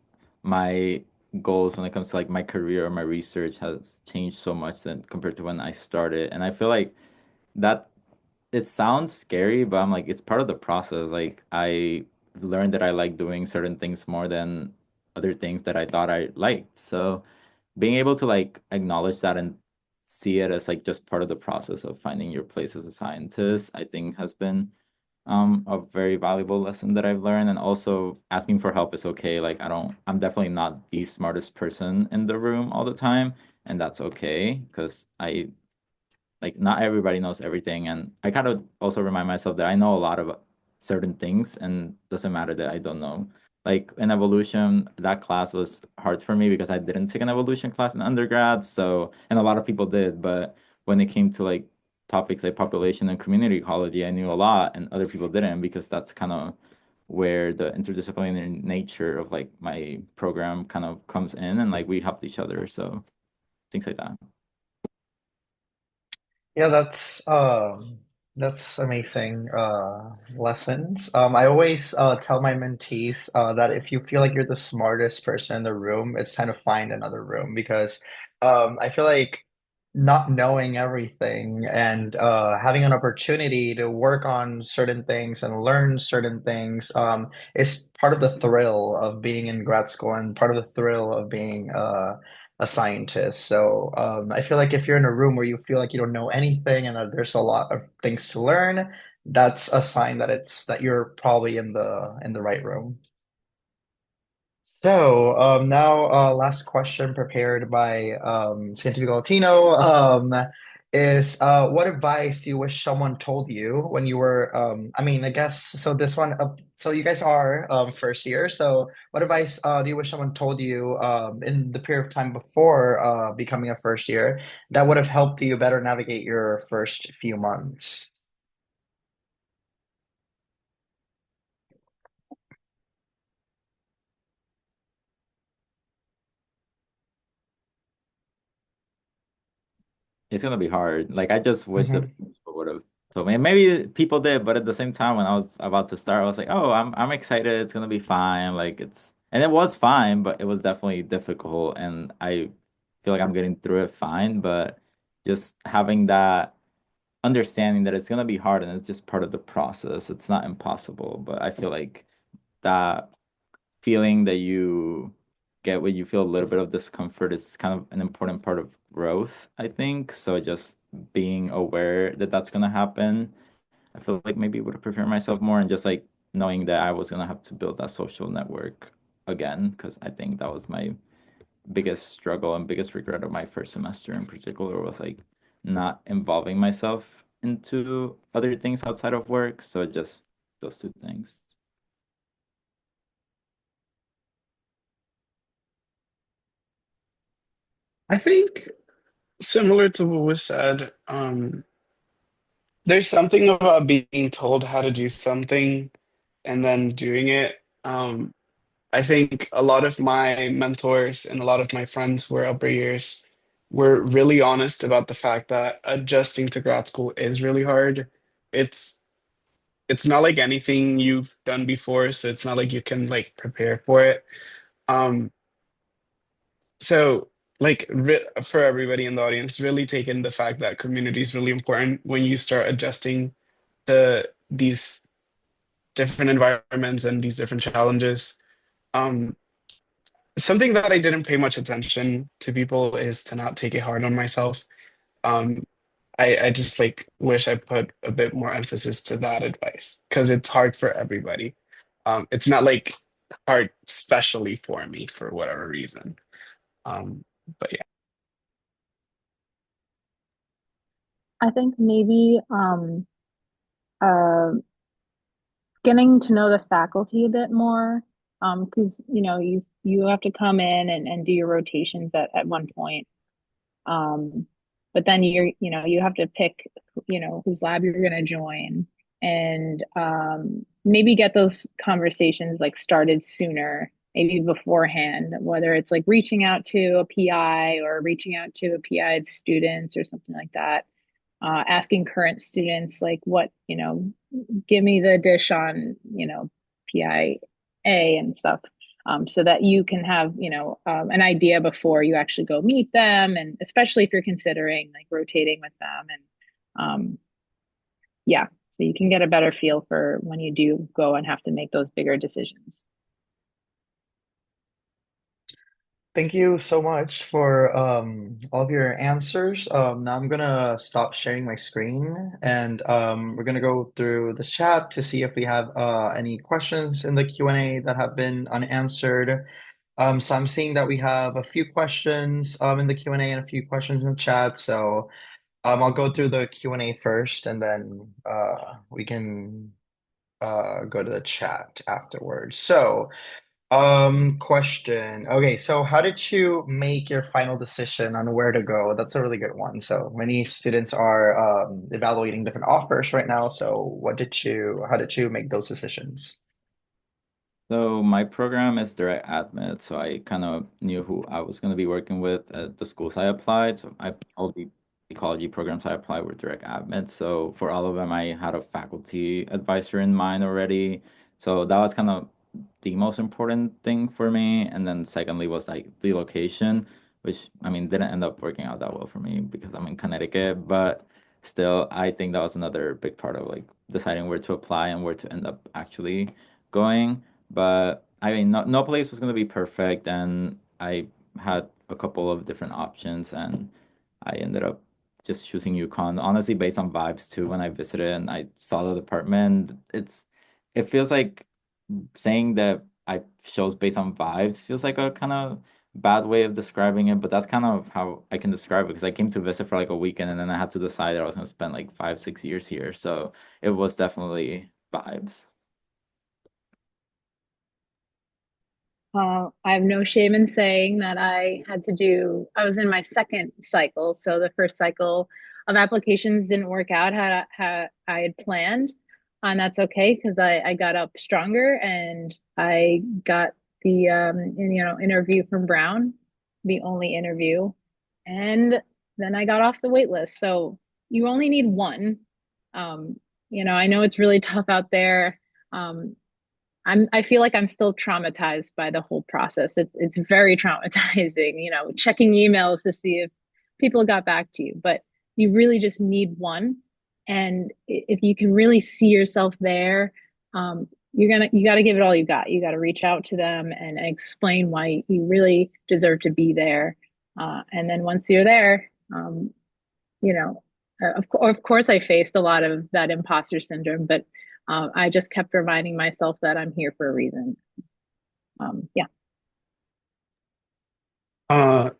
[SPEAKER 3] my goals when it comes to like my career or my research has changed so much than compared to when I started. And I feel like that it sounds scary, but I'm like, it's part of the process. Like, I learned that I like doing certain things more than other things that I thought I liked. So being able to like acknowledge that and see it as like just part of the process of finding your place as a scientist, I think has been a very valuable lesson that I've learned. And also asking for help is okay. Like I'm definitely not the smartest person in the room all the time, and that's okay because I like not everybody knows everything, and I kind of also remind myself that I know a lot of certain things and doesn't matter that I don't know. Like in evolution, that class was hard for me because I didn't take an evolution class in undergrad, so and a lot of people did, but when it came to like topics like population and community ecology, I knew a lot and other people didn't because that's kind of where the interdisciplinary nature of like my program kind of comes in, and like we helped each other, so things like that.
[SPEAKER 2] Yeah, that's amazing lessons. I always tell my mentees that if you feel like you're the smartest person in the room, it's time to find another room because I feel like not knowing everything and having an opportunity to work on certain things and learn certain things is part of the thrill of being in grad school and part of the thrill of being a scientist. So I feel like if you're in a room where you feel like you don't know anything and there's a lot of things to learn, that's a sign that it's that you're probably in the right room. So now, last question prepared by Cientifico Latino is what advice you wish someone told you when you were, I mean, I guess, so this one, so you guys are first year. So what advice do you wish someone told you in the period of time before becoming a first year that would have helped you better navigate your first few months?
[SPEAKER 3] It's gonna be hard. Like I just wish that
[SPEAKER 2] Mhm.
[SPEAKER 3] people would have told me. And maybe people did, but at the same time, when I was about to start, I was like, "Oh, I'm excited. It's gonna be fine." Like and it was fine, but it was definitely difficult, and I feel like I'm getting through it fine. But just having that understanding that it's gonna be hard and it's just part of the process. It's not impossible, but I feel like that feeling that you get when you feel a little bit of discomfort is kind of an important part of growth, I think. So just being aware that that's gonna happen, I feel like maybe would have prepared myself more and just like knowing that I was gonna have to build that social network again, because I think that was my biggest struggle and biggest regret of my first semester in particular was like not involving myself into other things outside of work. So just those two things.
[SPEAKER 5] I think similar to what was said, there's something about being told how to do something and then doing it. I think a lot of my mentors and a lot of my friends were upper years. we're really honest about the fact that adjusting to grad school is really hard. It's it's not like anything you've done before, so it's not like you can like prepare for it. Um, so like for everybody in the audience, really take in the fact that community is really important when you start adjusting to these different environments and these different challenges. Um, Something that I didn't pay much attention to people is to not take it hard on myself. Um, I just like wish I put a bit more emphasis to that advice because it's hard for everybody. It's not like hard specially for me for whatever reason. Um, but yeah.
[SPEAKER 4] I think maybe uh, getting to know the faculty a bit more, because you have to come in and do your rotations at one point. Um, but then you have to pick, whose lab you're going to join, and maybe get those conversations like started sooner, maybe beforehand, whether it's like reaching out to a PI or reaching out to a PI'd students or something like that. Asking current students like give me the dish on, PIA and stuff, so that you can have, an idea before you actually go meet them. And especially if you're considering like rotating with them. And yeah, so you can get a better feel for when you do go and have to make those bigger decisions.
[SPEAKER 2] Thank you so much for all of your answers. Now I'm gonna stop sharing my screen and we're gonna go through the chat to see if we have any questions in the Q&A that have been unanswered. So I'm seeing that we have a few questions in the Q&A and a few questions in the chat. So I'll go through the Q&A first and then we can go to the chat afterwards. So question. Okay, so how did you make your final decision on where to go? That's a really good one. So many students are evaluating different offers right now. So how did you make those decisions?
[SPEAKER 3] So my program is direct admit, so I kind of knew who I was going to be working with at the schools I applied. So all the ecology programs I applied were direct admit. So for all of them, I had a faculty advisor in mind already. So that was kind of the most important thing for me. And then secondly was like the location, which I mean didn't end up working out that well for me because I'm in Connecticut, but still I think that was another big part of like deciding where to apply and where to end up actually going. But I mean, no place was going to be perfect, and I had a couple of different options, and I ended up just choosing UConn, honestly, based on vibes too. When I visited and I saw the department, it feels like saying that I chose based on vibes feels like a kind of bad way of describing it, but that's kind of how I can describe it because I came to visit for like a weekend and then I had to decide that I was going to spend like 5, 6 years here. So it was definitely vibes.
[SPEAKER 4] I have no shame in saying that I was in my second cycle. So the first cycle of applications didn't work out how I had planned. And that's okay because I got up stronger and I got the interview from Brown, the only interview. And then I got off the wait list. So you only need one. Um, I know it's really tough out there. Um, I feel like I'm still traumatized by the whole process. It's very traumatizing, checking emails to see if people got back to you, but you really just need one. And if you can really see yourself there, you got to give it all you got. You got to reach out to them and explain why you really deserve to be there. And then once you're there, you know, of course, I faced a lot of that imposter syndrome, but I just kept reminding myself that I'm here for a reason. Yeah.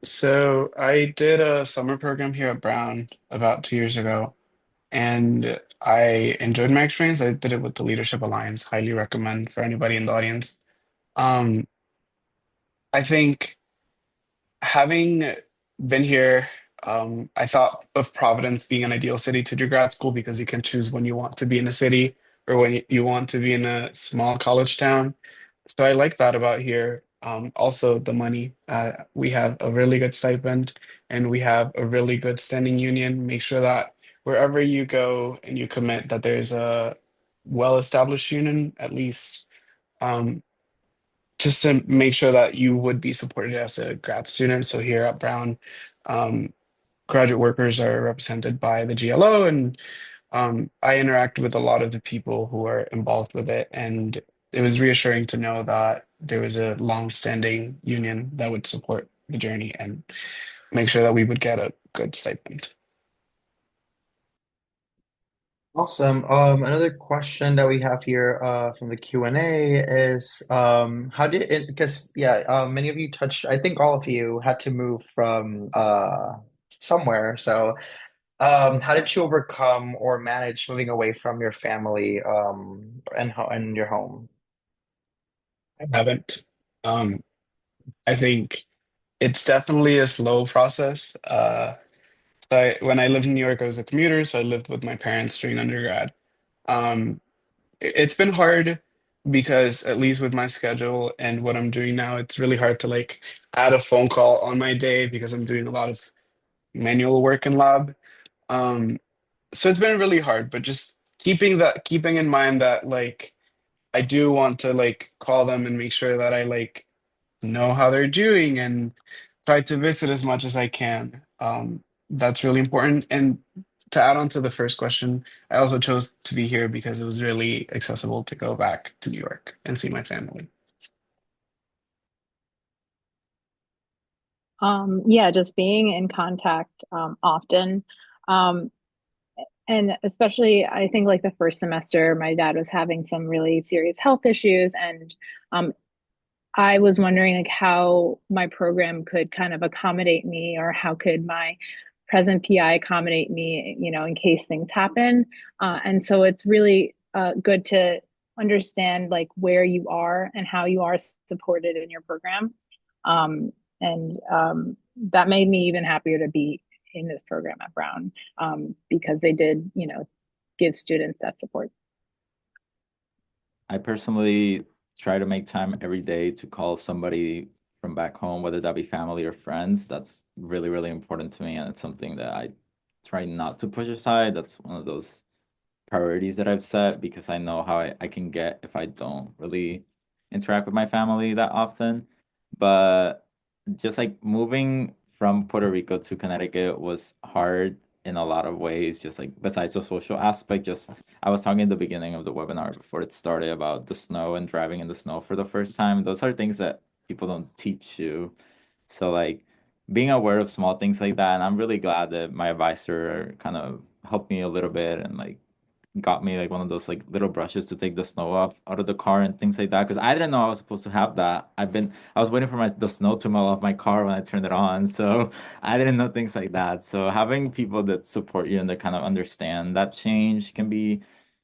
[SPEAKER 5] So I did a summer program here at Brown about 2 years ago, and I enjoyed my experience. I did it with the Leadership Alliance. Highly recommend for anybody in the audience. Um, I think having been here, I thought of Providence being an ideal city to do grad school because you can choose when you want to be in a city or when you want to be in a small college town. So I like that about here. Also the money. We have a really good stipend and we have a really good standing union. Make sure that wherever you go and you commit that there's a well-established union, at least um, just to make sure that you would be supported as a grad student. So here at Brown, um, graduate workers are represented by the GLO, and I interact with a lot of the people who are involved with it, and it was reassuring to know that there was a long-standing union that would support the journey and make sure that we would get a good stipend.
[SPEAKER 2] Awesome. Another question that we have here from the Q&A is how did it, because yeah, many of you touched, I think all of you had to move from somewhere. So how did you overcome or manage moving away from your family and your home?
[SPEAKER 5] I haven't. Um, I think it's definitely a slow process. When I lived in New York, I was a commuter, so I lived with my parents during undergrad. Um, it's been hard because at least with my schedule and what I'm doing now, it's really hard to like add a phone call on my day because I'm doing a lot of manual work in lab. Um, so it's been really hard, but just keeping in mind that like I do want to like call them and make sure that I like know how they're doing and try to visit as much as I can. That's really important. And to add on to the first question, I also chose to be here because it was really accessible to go back to New York and see my family.
[SPEAKER 4] Yeah, just being in contact often. Um, and especially, I think like the first semester, my dad was having some really serious health issues, and um, I was wondering like how my program could kind of accommodate me, or how could my present PI accommodate me, in case things happen. And so it's really good to understand like where you are and how you are supported in your program. Um, and that made me even happier to be in this program at Brown, because they did, give students that support.
[SPEAKER 3] I personally try to make time every day to call somebody from back home, whether that be family or friends. That's really, really important to me, and it's something that I try not to push aside. That's one of those priorities that I've set because I know how I can get if I don't really interact with my family that often. But just like moving from Puerto Rico to Connecticut was hard in a lot of ways, just like besides the social aspect, just I was talking at the beginning of the webinar before it started about the snow and driving in the snow for the first time. Those are things that people don't teach you. So like being aware of small things like that, and I'm really glad that my advisor kind of helped me a little bit and like got me like one of those like little brushes to take the snow off out of the car and things like that because I didn't know I was supposed to have that. I was waiting for the snow to melt off my car when I turned it on, so I didn't know things like that. So having people that support you and that kind of understand that change can be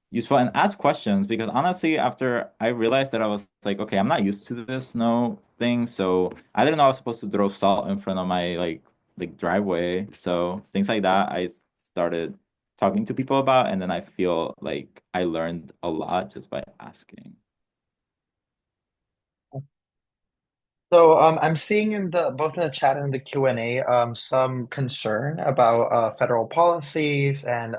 [SPEAKER 3] useful and ask questions because honestly, after I realized that I was like, okay, I'm not used to this snow thing, so I didn't know I was supposed to throw salt in front of my like driveway. So things like that, I started talking to people about, and then I feel like I learned a lot just by asking.
[SPEAKER 2] So I'm seeing in the both in the chat and the Q&A some concern about federal policies and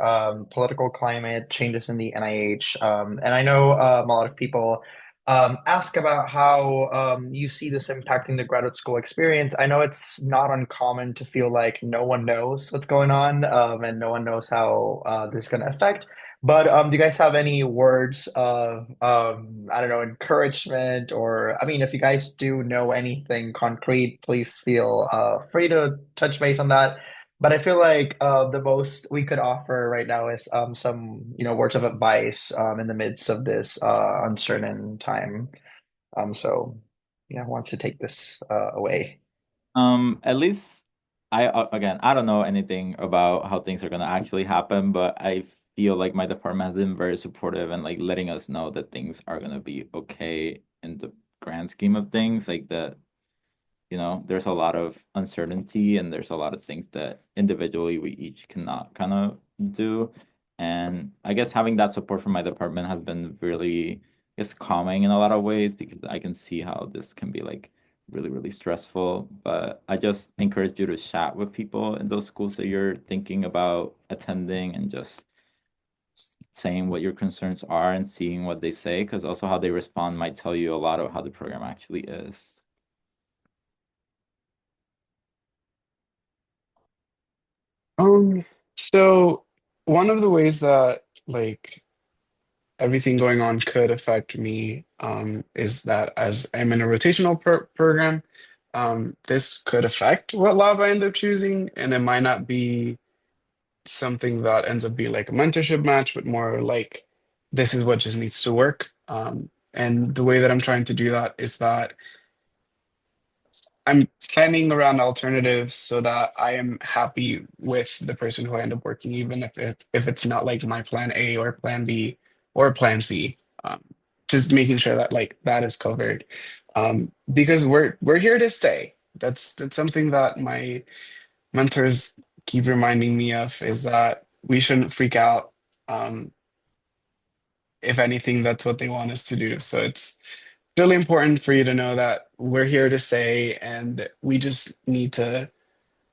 [SPEAKER 2] political climate changes in the NIH. And I know a lot of people ask about how you see this impacting the graduate school experience. I know it's not uncommon to feel like no one knows what's going on and no one knows how this is going to affect. But do you guys have any words of I don't know, encouragement or I mean, if you guys do know anything concrete, please feel free to touch base on that. But I feel like the most we could offer right now is some words of advice in the midst of this uncertain time. So yeah, who wants to take this away?
[SPEAKER 3] At least again, I don't know anything about how things are gonna actually happen, but I feel like my department has been very supportive and like letting us know that things are gonna be okay in the grand scheme of things. Like that, there's a lot of uncertainty and there's a lot of things that individually we each cannot kind of do. And I guess having that support from my department has been really, I guess, calming in a lot of ways because I can see how this can be like really, really stressful. But I just encourage you to chat with people in those schools that you're thinking about attending and just saying what your concerns are and seeing what they say, because also how they respond might tell you a lot of how the program actually is.
[SPEAKER 5] Um, so one of the ways that like everything going on could affect me is that as I'm in a rotational program, this could affect what lab I end up choosing, and it might not be something that ends up being like a mentorship match, but more like this is what just needs to work. And the way that I'm trying to do that is that I'm planning around alternatives so that I am happy with the person who I end up working, even if it's not like my plan A or plan B or plan C. Just making sure that like that is covered. Because we're here to stay. That's something that my mentors keep reminding me of is that we shouldn't freak out. Um, if anything, that's what they want us to do. So it's really important for you to know that we're here to stay and we just need to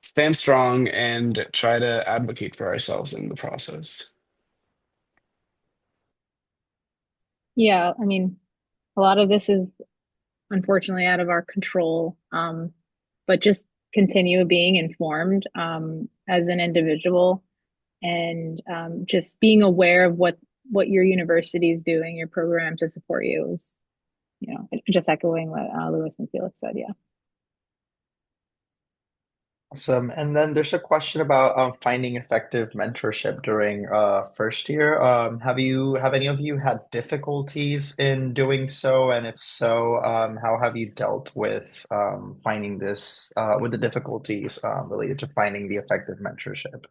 [SPEAKER 5] stand strong and try to advocate for ourselves in the process.
[SPEAKER 4] Yeah, I mean, a lot of this is unfortunately out of our control. But just continue being informed as an individual and just being aware of what your university is doing, your program to support you is, just echoing what Lewis and Felix said. Yeah.
[SPEAKER 2] Awesome. And then there's a question about finding effective mentorship during first year. Have any of you had difficulties in doing so? And if so, how have you dealt with finding this with the difficulties related to finding the effective mentorship?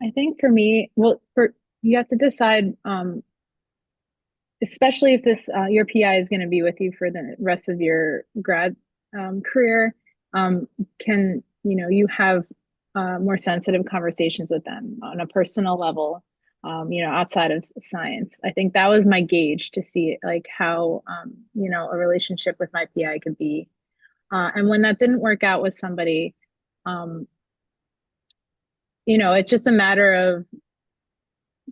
[SPEAKER 4] I think for me, well, for you have to decide, especially if this your PI is going to be with you for the rest of your grad career. Um, can you have more sensitive conversations with them on a personal level? Outside of science. I think that was my gauge to see like how a relationship with my PI could be. And when that didn't work out with somebody, um, it's just a matter of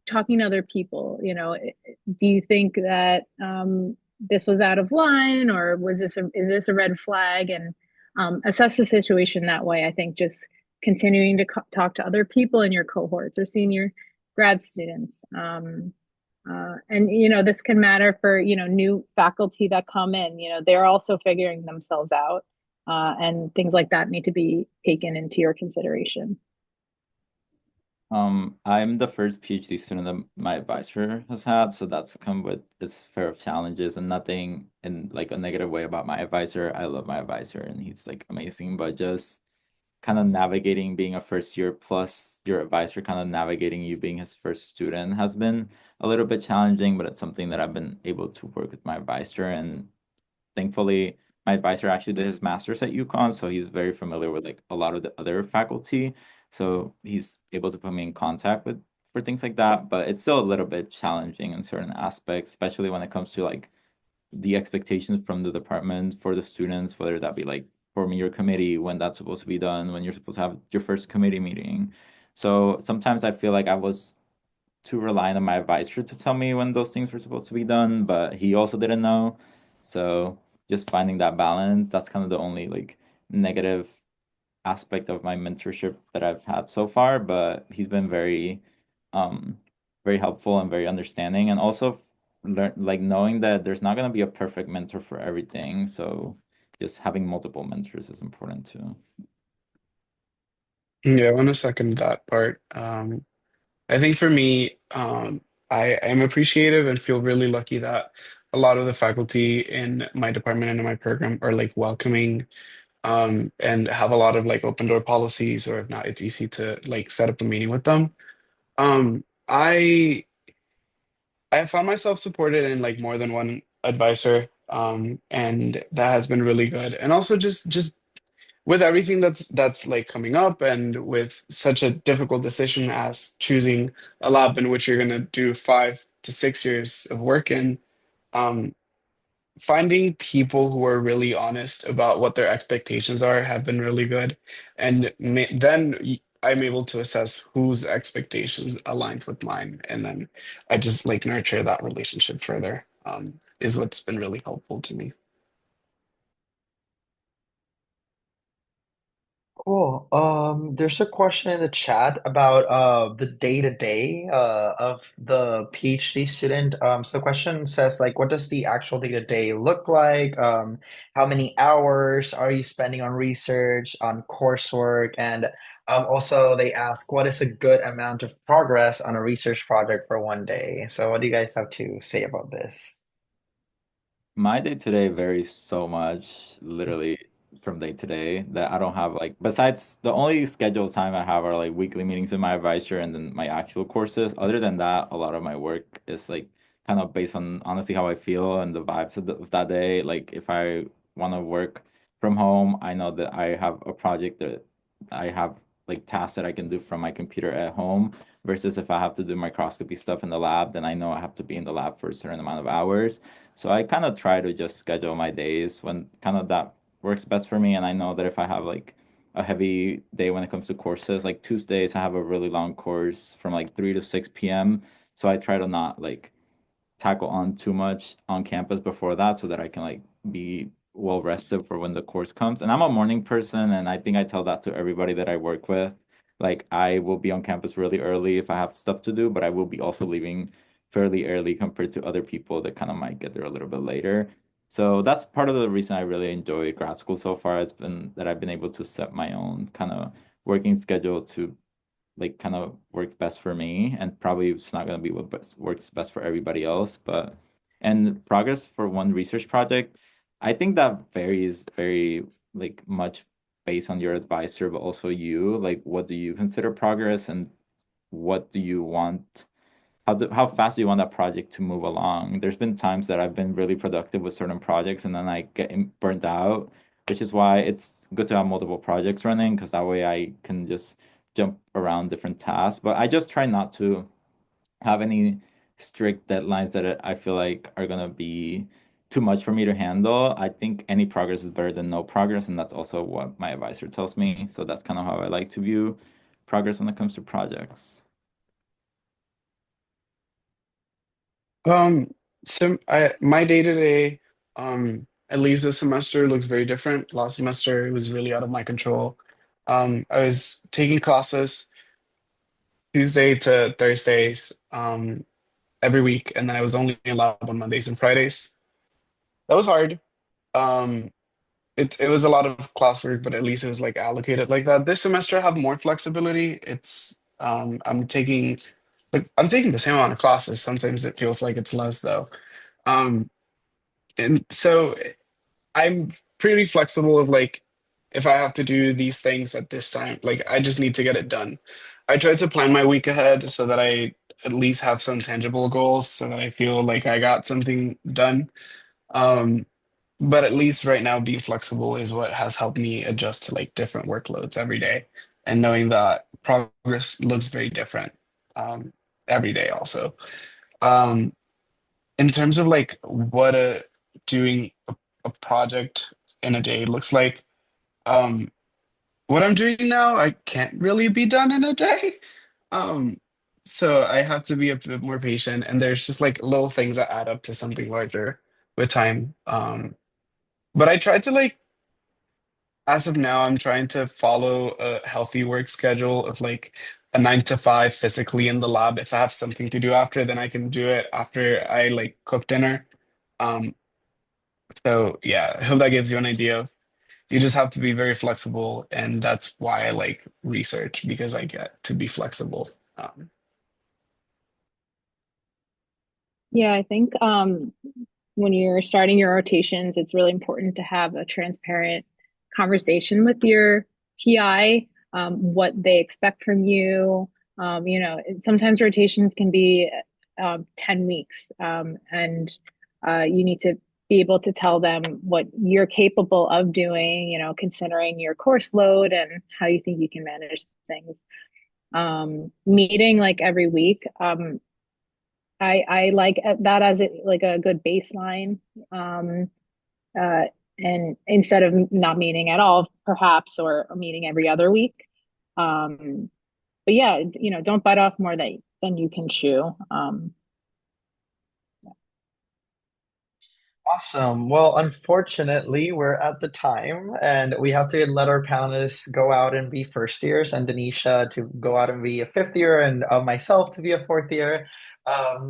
[SPEAKER 4] talking to other people. Do you think that this was out of line, or is this a red flag? And assess the situation that way. I think just continuing to talk to other people in your cohorts or senior grad students. And this can matter for new faculty that come in. They're also figuring themselves out, and things like that need to be taken into your consideration.
[SPEAKER 3] I'm the first PhD student that my advisor has had, so that's come with its fair of challenges and nothing in like a negative way about my advisor. I love my advisor and he's like amazing, but just kind of navigating being a first year plus your advisor kind of navigating you being his first student has been a little bit challenging, but it's something that I've been able to work with my advisor and thankfully my advisor actually did his master's at UConn, so he's very familiar with like a lot of the other faculty. So he's able to put me in contact with for things like that, but it's still a little bit challenging in certain aspects, especially when it comes to like the expectations from the department for the students, whether that be like forming your committee, when that's supposed to be done, when you're supposed to have your first committee meeting. So sometimes I feel like I was too reliant on my advisor to tell me when those things were supposed to be done, but he also didn't know. So just finding that balance, that's kind of the only like negative aspect of my mentorship that I've had so far, but he's been um very helpful and very understanding and also learn like knowing that there's not going to be a perfect mentor for everything. So just having multiple mentors is important too.
[SPEAKER 5] Yeah, I want to second that part. I think for me, I am appreciative and feel really lucky that a lot of the faculty in my department and in my program are like welcoming and have a lot of like open door policies, or if not, it's easy to like set up a meeting with them. Um, I I have found myself supported in like more than one advisor, and that has been really good. And also just with everything that's like coming up, and with such a difficult decision as choosing a lab in which you're gonna do to 6 years of work in, um, finding people who are really honest about what their expectations are have been really good. And then I'm able to assess whose expectations aligns with mine. And then I just like nurture that relationship further, is what's been really helpful to me.
[SPEAKER 2] Cool. There's a question in the chat about the day-to-day of the PhD student. So the question says like, what does the actual day-to-day look like? How many hours are you spending on research, on coursework? And also they ask, what is a good amount of progress on a research project for one day? So what do you guys have to say about this?
[SPEAKER 3] My day to day varies so much, literally from day to day, that I don't have like, besides the only scheduled time I have are like weekly meetings with my advisor and then my actual courses. Other than that, a lot of my work is like kind of based on honestly how I feel and the vibes of that day. Like if I want to work from home, I know that I have a project that I have like tasks that I can do from my computer at home versus if I have to do microscopy stuff in the lab, then I know I have to be in the lab for a certain amount of hours. So I kind of try to just schedule my days when kind of that works best for me. And I know that if I have like a heavy day when it comes to courses, like Tuesdays, I have a really long course from like 3 to 6 p.m. So I try to not like tackle on too much on campus before that so that I can like be well rested for when the course comes. And I'm a morning person, and I think I tell that to everybody that I work with. Like I will be on campus really early if I have stuff to do, but I will be also leaving fairly early compared to other people that kind of might get there a little bit later. So that's part of the reason I really enjoy grad school so far. It's been that I've been able to set my own kind of working schedule to like kind of worked best for me, and probably it's not going to be what works best for everybody else. But and progress for one research project, I think that varies very like much based on your advisor, but also you. Like, what do you consider progress, and what do you want? How fast do you want that project to move along? There's been times that I've been really productive with certain projects, and then I get burnt out, which is why it's good to have multiple projects running because that way I can just jump around different tasks. But I just try not to have any strict deadlines that I feel like are gonna be too much for me to handle. I think any progress is better than no progress, and that's also what my advisor tells me. So that's kind of how I like to view progress when it comes to projects.
[SPEAKER 5] Um, so my day to day, at least this semester looks very different. Last semester it was really out of my control. I was taking classes Tuesday to Thursdays, every week, and then I was only allowed on Mondays and Fridays. That was hard. Um, it was a lot of classwork, but at least it was like allocated like that. This semester I have more flexibility. It's I'm taking the same amount of classes. Sometimes it feels like it's less though. Um, and so I'm pretty flexible of like if I have to do these things at this time, like I just need to get it done. I try to plan my week ahead so that I at least have some tangible goals so that I feel like I got something done. Um, but at least right now being flexible is what has helped me adjust to like different workloads every day and knowing that progress looks very different every day also. Um, in terms of like what doing a project in a day looks like, um, what I'm doing now, I can't really be done in a day. Um, so I have to be a bit more patient, and there's just like little things that add up to something larger with time. But I try to like, as of now, I'm trying to follow a healthy work schedule of like a 9 to 5 physically in the lab. If I have something to do after, then I can do it after I like cook dinner. Um, so yeah, I hope that gives you an idea of you just have to be very flexible, and that's why I like research because I get to be flexible. Um,
[SPEAKER 4] Yeah, I think when you're starting your rotations, it's really important to have a transparent conversation with your PI, what they expect from you. Sometimes rotations can be 10 weeks, and you need to be able to tell them what you're capable of doing, considering your course load and how you think you can manage things. Meeting like every week. I like that as it like a good baseline. Um, uh, and instead of not meeting at all, perhaps, or meeting every other week. Um, but yeah, don't bite off more than you can chew.
[SPEAKER 2] Awesome. Well, unfortunately, we're at the time, and we have to let our panelists go out and be first years, and Denisha to go out and be a fifth year, and myself to be a fourth year.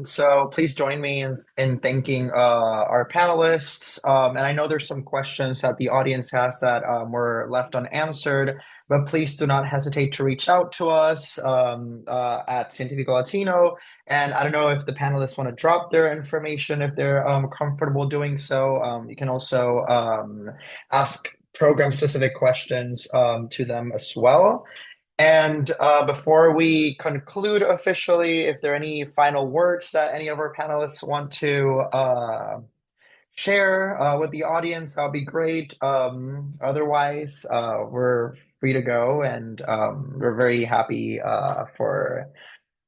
[SPEAKER 2] So please join me in thanking our panelists. And I know there's some questions that the audience has that were left unanswered, but please do not hesitate to reach out to us at Cientifico Latino. And I don't know if the panelists want to drop their information if they're comfortable doing so. You can also ask program specific questions to them as well. And before we conclude officially, if there are any final words that any of our panelists want to share with the audience, that'll be great. Otherwise, we're free to go, and we're very happy for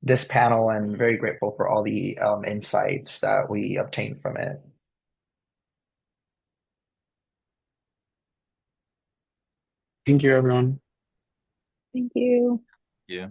[SPEAKER 2] this panel and very grateful for all the insights that we obtained from it.
[SPEAKER 5] Thank you, everyone.
[SPEAKER 4] Thank you.
[SPEAKER 3] Yeah.